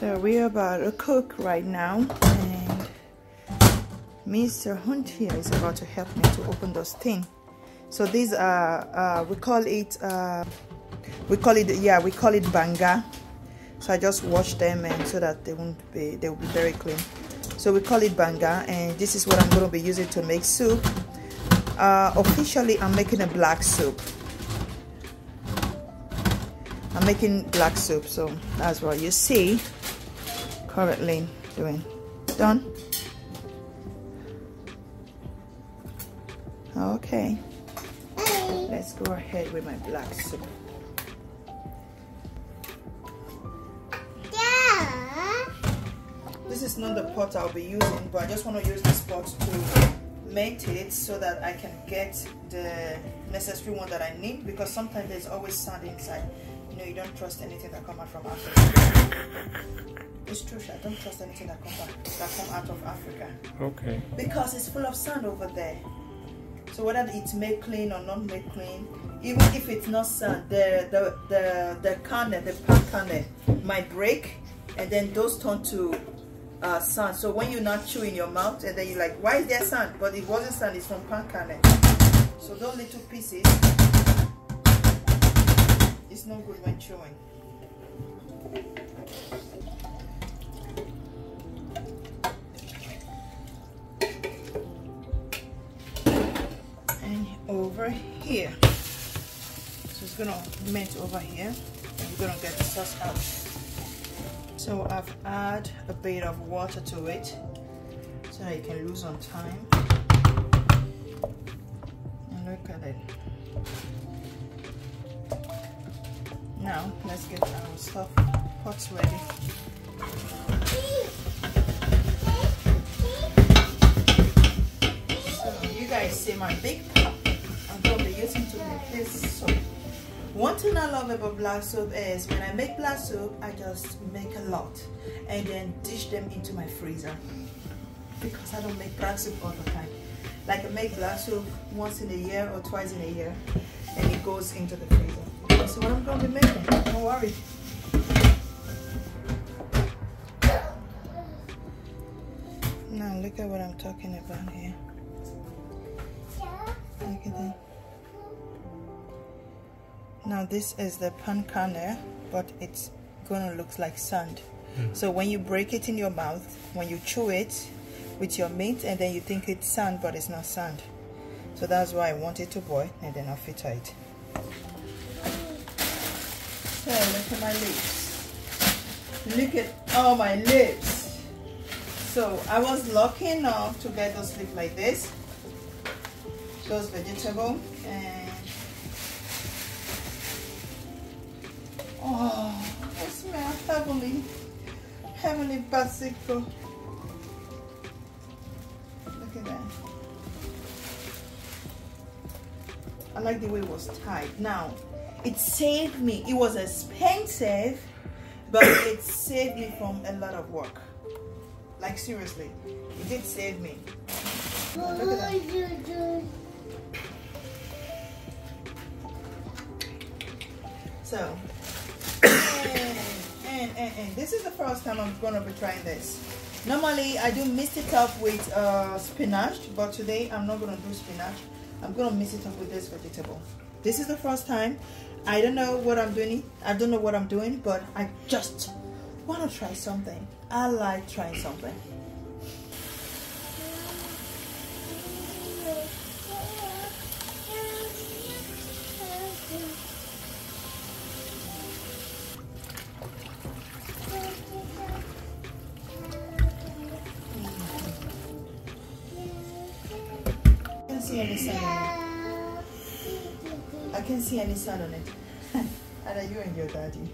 So we're about to cook right now, and Mr. Hunt here is about to help me to open those things. So these are we call it banga. So I just wash them, and so that they will be very clean. So we call it banga, and this is what I'm going to be using to make soup. Officially I'm making a black soup. I'm making black soup, so that's what you see currently doing. Done. Okay, let's go ahead with my black soup. This is not the pot I'll be using, but I just want to use this pot to mate it so that I can get the necessary one that I need, because sometimes there's always sand inside. You know, you don't trust anything that comes out from Africa. It's true, I don't trust anything that comes out of Africa. Okay. Because it's full of sand over there. So whether it's made clean or not made clean, even if it's not sand, the kernel, the palm kernel might break, and then those turn to sand. So when you're not chewing your mouth, and then you're like, why is there sand? But it wasn't sand, it's from palm kernel. So those little pieces, it's not good when chewing. And over here, so it's gonna melt over here, and we're gonna get the sauce out. So I've added a bit of water to it so that you can lose on time. And look at it. Now let's get our stuff pots ready. So you guys see my big pot I'm going to be using to make this soup. One thing I love about black soup is when I make black soup, I just make a lot and then dish them into my freezer, because I don't make black soup all the time. Like I make black soup once in a year or twice in a year, and it goes into the freezer. That's what I'm going to be making, don't worry. Now look at what I'm talking about here. Look at that. Now this is the pan kernel, but it's gonna look like sand. So when you break it in your mouth, when you chew it with your meat, and then you think it's sand, but it's not sand. So that's why I want it to boil, and then I'll filter it. So look at my lips. Look at all my lips. So I was lucky enough to get those lips like this. Those vegetable, and oh, it smells heavenly bicycle. Look at that. I like the way it was tied. Now, it saved me. It was expensive, but it saved me from a lot of work. Like seriously, it did save me. Look at that. So, and this is the first time I'm gonna be trying this. Normally I do mix it up with spinach, but today I'm not gonna do spinach. I'm gonna mix it up with this vegetable. This is the first time. I don't know what I'm doing. I don't know what I'm doing, but I just want to try something. I like trying something. Any sand on it. I can't see any sand on it. And you and your daddy.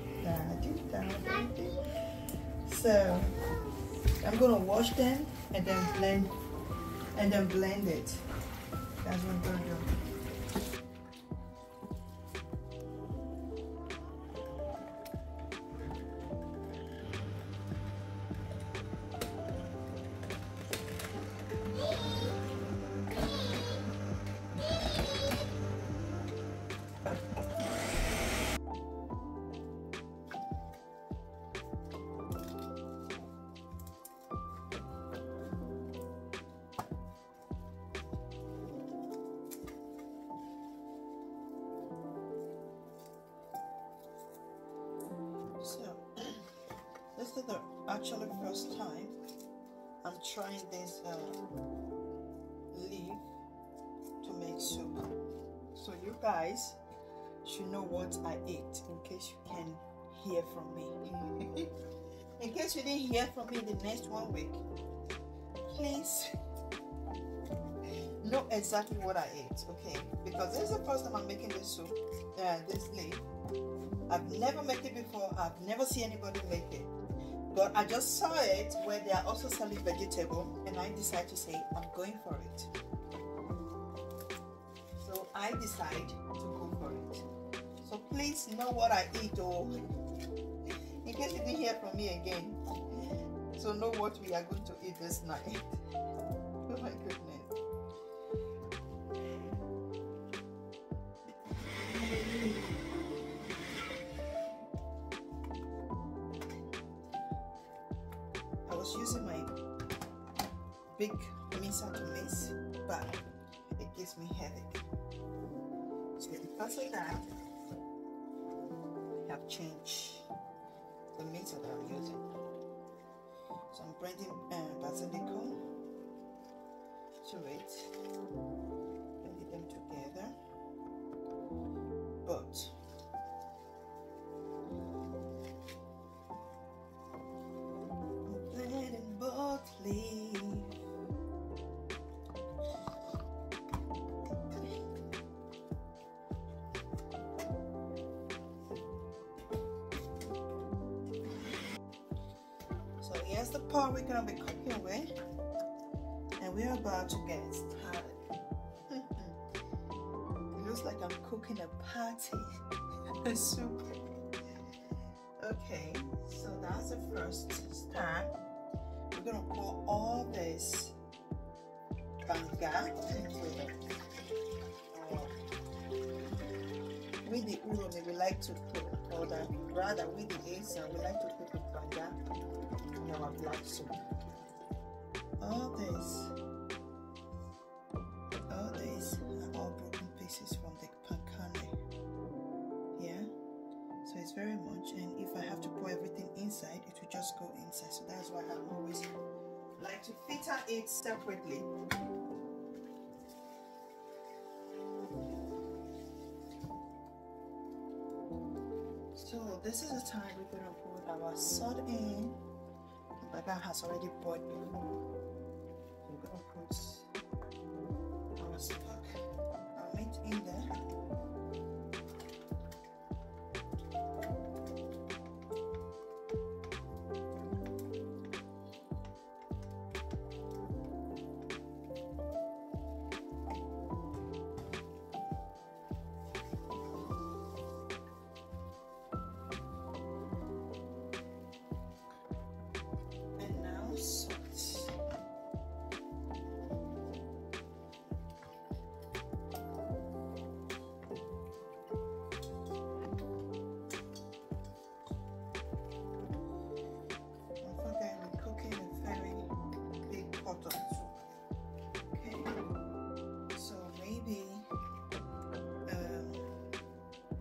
So I'm gonna wash them and then blend it. That's what I'm gonna do. actually first time I'm trying this leaf to make soup. So you guys should know what I ate in case you can hear from me. In case you didn't hear from me in the next 1 week, please know exactly what I ate, okay? Because this is the first time I'm making this soup, this leaf. I've never made it before. I've never seen anybody make it. But I just saw it where they are also selling vegetable, and I decided to say I'm going for it. So I decide to go for it. So please know what I eat, oh, in case you didn't hear from me again. So know what we are going to eat this night. Oh my goodness. I was using my big mixer to mix, but it gives me headache. So because of that, I have changed the mixer that I'm using. So I'm blending basilico to it, blending them together. But I'm blending both leaves. So here's the part we're gonna be cooking with, and we're about to get started. It looks like I'm cooking a party, a soup. Okay, so that's the first start. We're gonna pour all this banga into it. With the uromi, we like to put, or rather with the asa, we like to put the banga in our black soup. All these are all broken pieces from the pancake. Yeah, so it's very much, and if I have to pour everything inside, it will just go inside. So that's why I always like to filter it separately. So this is the time we're going to put our salt in. The baga has already boiled before. So we're going to put our stock, our meat in there.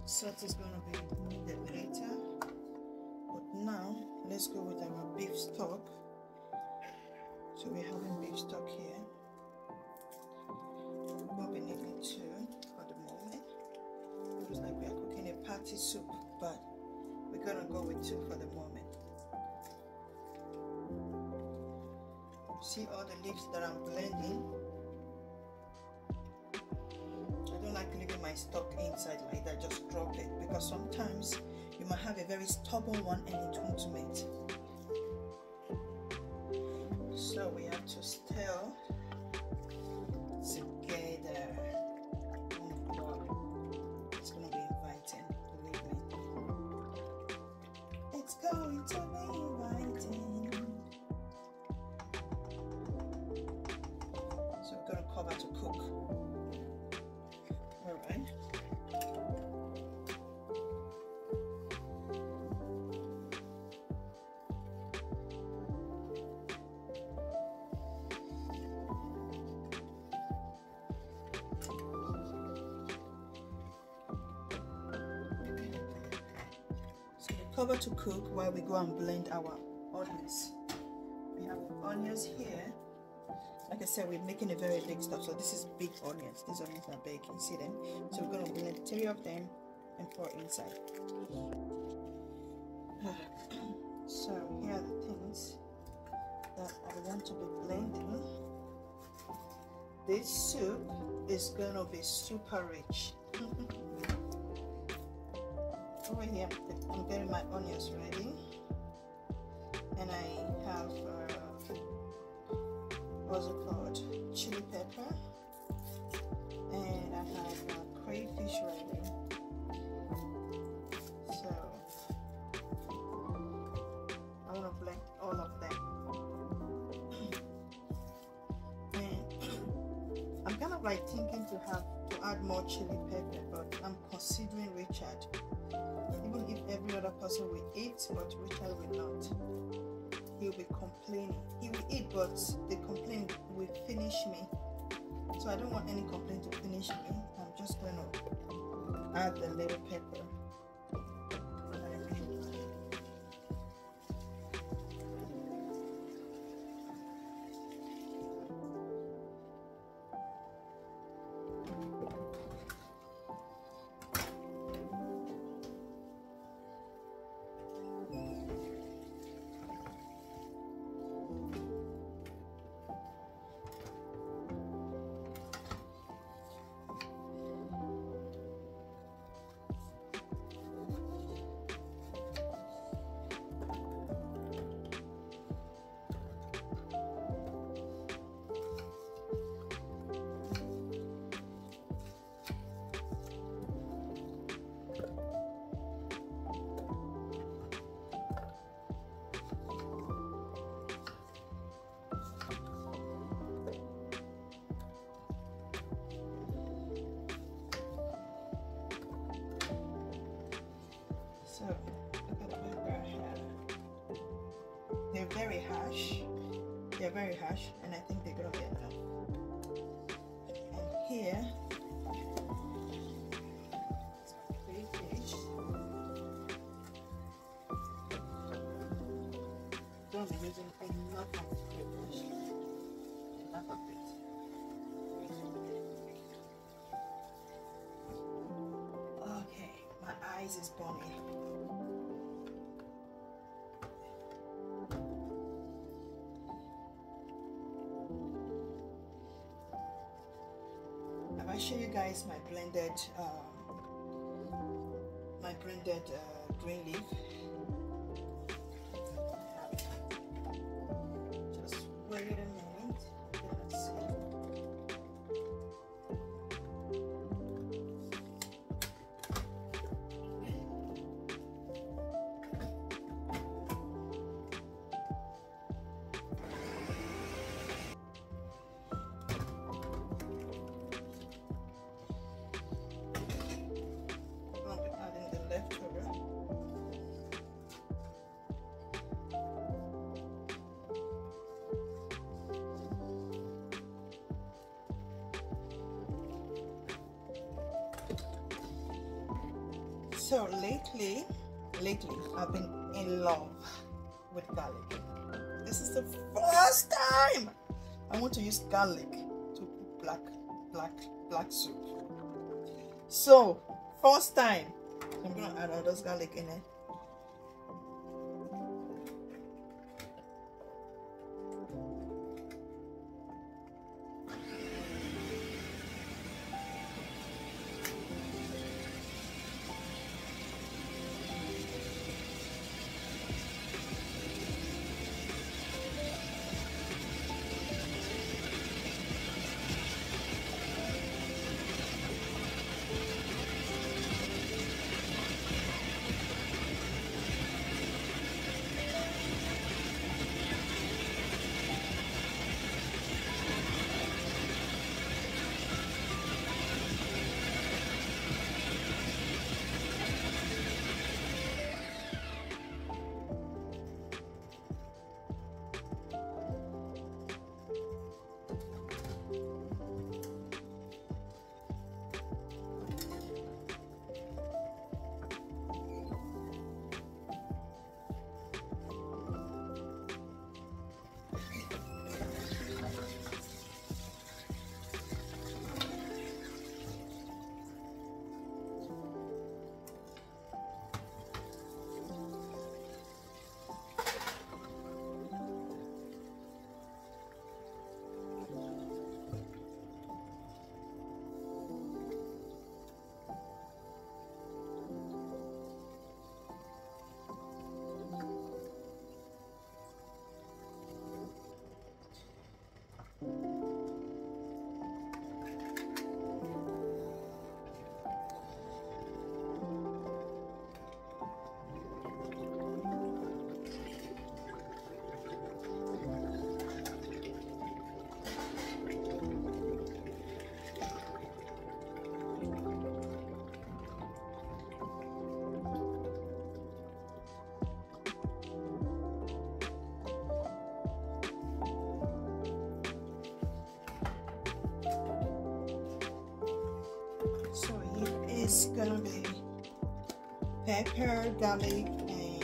Salt is going to be needed later, but now let's go with our beef stock. So we're having beef stock here. We're going to be needing 2 for the moment. It looks like we are cooking a party soup, but we're going to go with 2 for the moment. See all the leaves that I'm blending? Like leaving my stock inside like that, just drop it, because sometimes you might have a very stubborn one and it won't mate. So we have to stir together. Oh God, it's gonna be inviting, believe me. It's going to be inviting. So we're gonna cover to cook. Alright. So we cover to cook while we go and blend our onions. onions here. Like I said, we're making a very big stuff, so this is big onions. These onions are big, you see them? So we're gonna blend 3 of them and pour inside. So here are the things that I want to be blending. This soup is gonna be super rich. Over here, I'm getting my onions ready, and I have what's it called? Chili pepper, and I have crayfish ready. So I want to blend all of them. And I'm kind of like thinking to add more chili pepper, but I'm considering Richard. Even if every other person will eat, but Richard will not. He'll be complaining. He will eat, but the complaint will finish me. So I don't want any complaint to finish me. I'm just going to add the little pepper. So look at the pepper here. They're very harsh. They're very harsh, and I think they're gonna be enough. And here, crayfish. Don't be using enough of crayfish. Enough of it. Okay, my eyes is burning. I show you guys my blended green leaf. Just wait a minute. Let's see. So lately I've been in love with garlic. This is the first time I want to use garlic to cook black soup. So first time I'm gonna add all those garlic in it. So here is gonna be pepper, garlic, and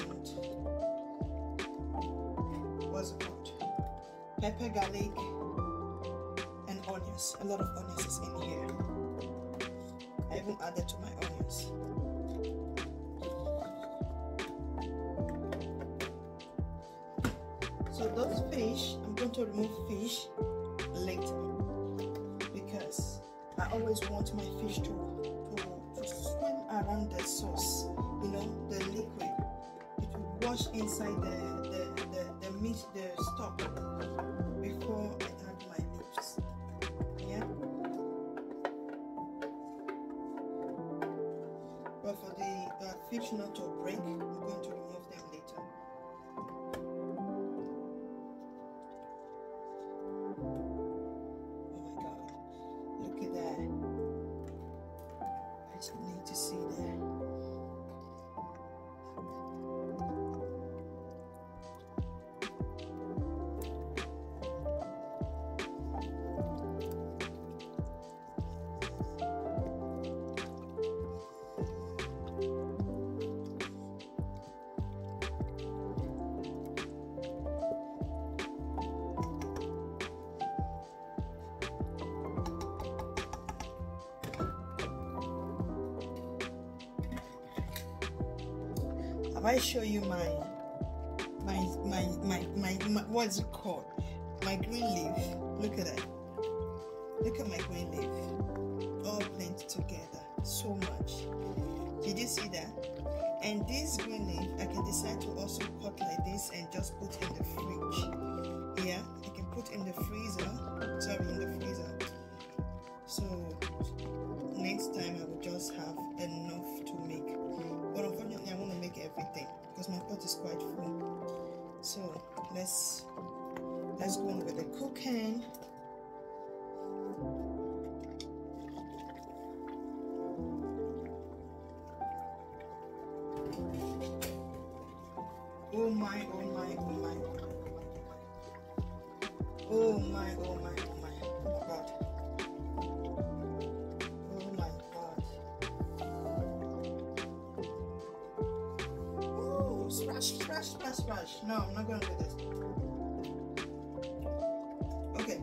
what's it called? Pepper, garlic, and onions. A lot of onions is in here. I even added to my onions. So those fish, I'm going to remove fish later because I always want my fish to swim around the sauce, you know, the liquid. It will wash inside the meat, the stock before I add my leaves. Yeah. But for the fish not to break, I'm going to remove them later. Oh my God, look at that. I just need to see that. I show you my what's it called? My green leaf. Look at that. Look at my green leaf. All blended together. So much. Did you see that? And this green leaf, I can decide to also cut like this and just put in the fridge. Yeah, I can put in the freezer. Sorry, in the freezer. So next time I will just have enough to make. But unfortunately, I want to make everything because my pot is quite full. So let's go on with the cooking. Oh my, oh my, oh my, oh my, oh my, oh my, oh my God. Oh my God. Oh, splash. No, I'm not going to do this. Okay.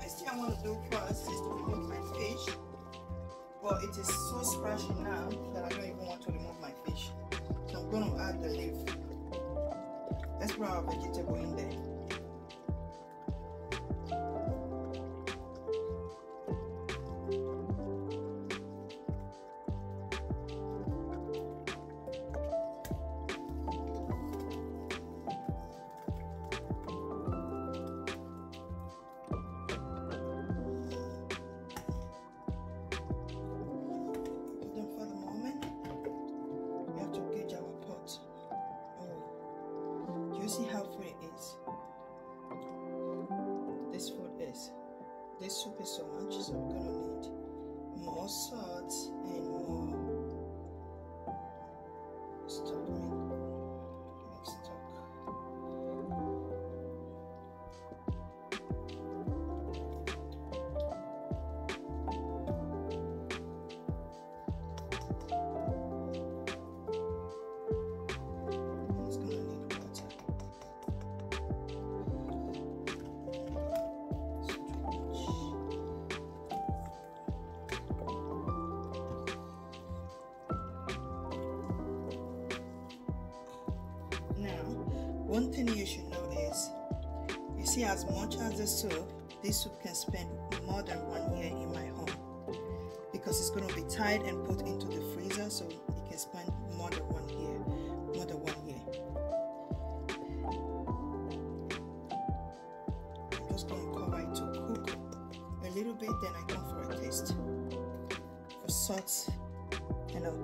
Next thing I want to do first is to remove my fish. Well, it is so splashy now that I don't even want to remove my fish. So I'm going to add the leaf. Let's put our vegetable in there. See how free it is. This food is. This soup is so much, so we're gonna need more salt and more stock mixed stock. One thing you should know is, you see, as much as this soup can spend more than 1 year in my home because it's going to be tied and put into the freezer, so it can spend more than 1 year. I'm just going to cover it to cook a little bit, then I come for a taste for salt, you know.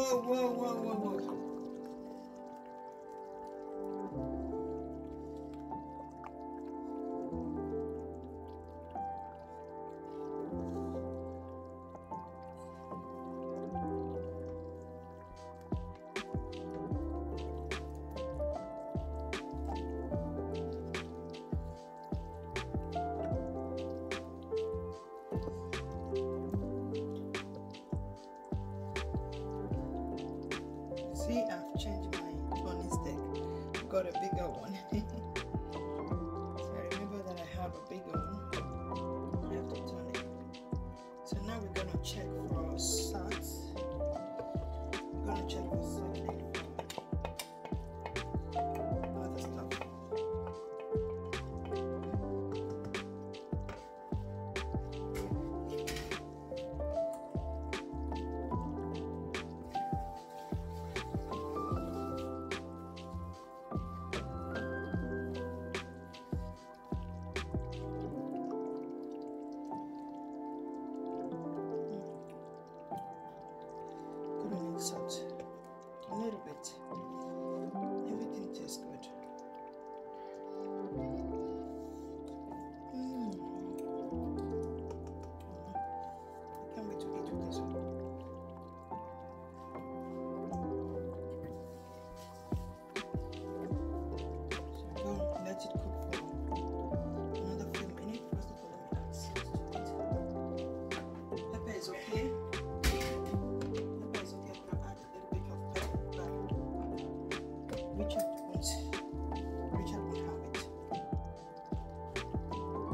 Whoa. got a bigger one. So I remember that I have a bigger one. I have to turn it. So now we're gonna check for salt. We're gonna check for salt. Other stuff. Salt a little bit. Everything tastes good. I can't wait to eat with this one. So I'm going to let it cook for another few minutes. First of all, let me add salt to it. Pepper is okay. Richard won't have it.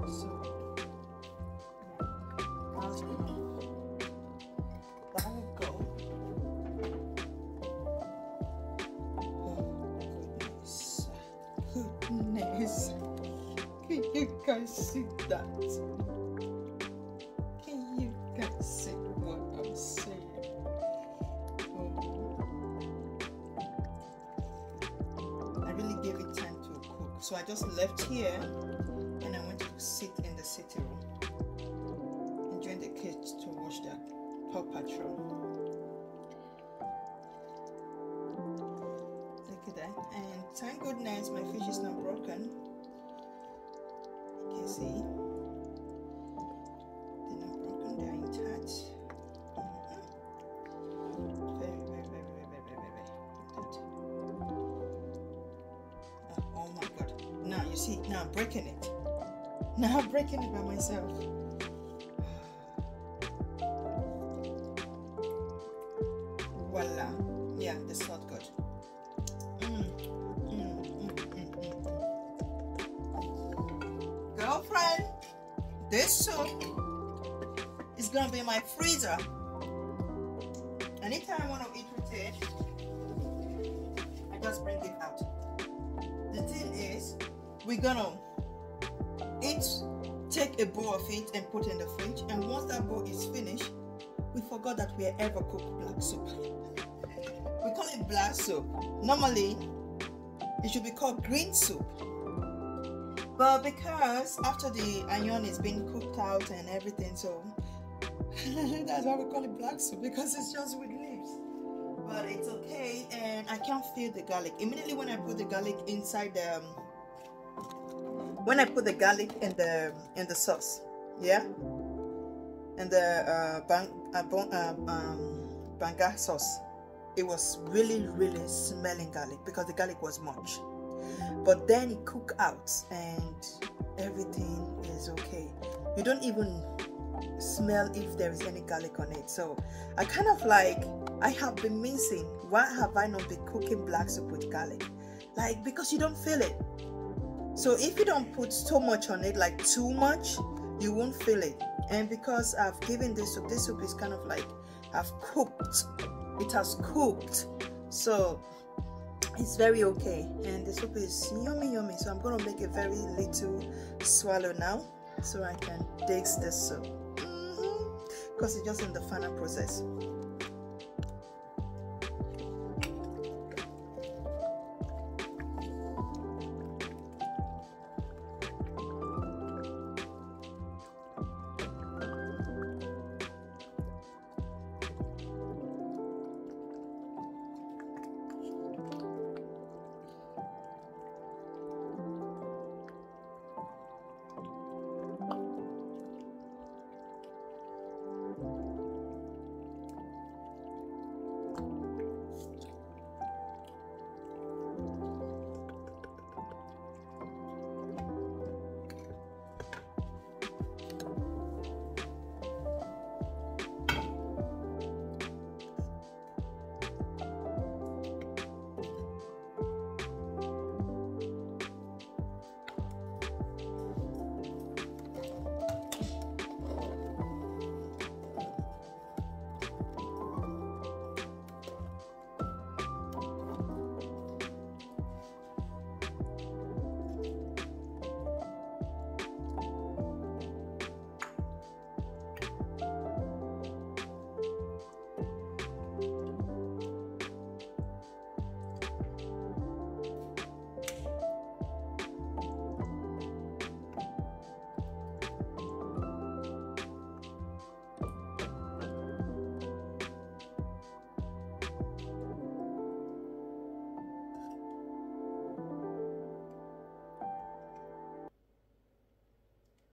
So that will go. Oh goodness. Can you guys see that? Can you guys see what I'm saying? Gave it time to cook, so I just left here and I went to sit in the sitting room and join the kids to watch the Paw Patrol. Look at that, and thank goodness my fish is not broken. You can see they're not broken, they're intact. Very intact. Oh my god. Now you see, now I'm breaking it. Now I'm breaking it by myself. Voila. Yeah, the salt good. Girlfriend, this soup is gonna be in my freezer. Anytime I want to eat with it, I just bring it out. The thing is, we're gonna take a bowl of it and put it in the fridge, and once that bowl is finished, we forgot that we ever cooked black soup. We call it black soup. Normally it should be called green soup, but because after the onion is being cooked out and everything, so that's why we call it black soup, because it's just with leaves. But it's okay, and I can't feel the garlic. Immediately when I put the garlic inside the in the sauce, yeah, and the banga sauce, it was really smelling garlic because the garlic was much. But then it cooked out and everything is okay. You don't even smell if there is any garlic on it. So I kind of like, I have been missing, why have I not been cooking black soup with garlic? Like, because you don't feel it. So if you don't put so much on it, like too much, you won't feel it. And because I've given this soup is kind of like, I've cooked, it has cooked, so it's very okay. And the soup is yummy. So I'm gonna make a very little swallow now so I can taste this soup, because it's just in the final process.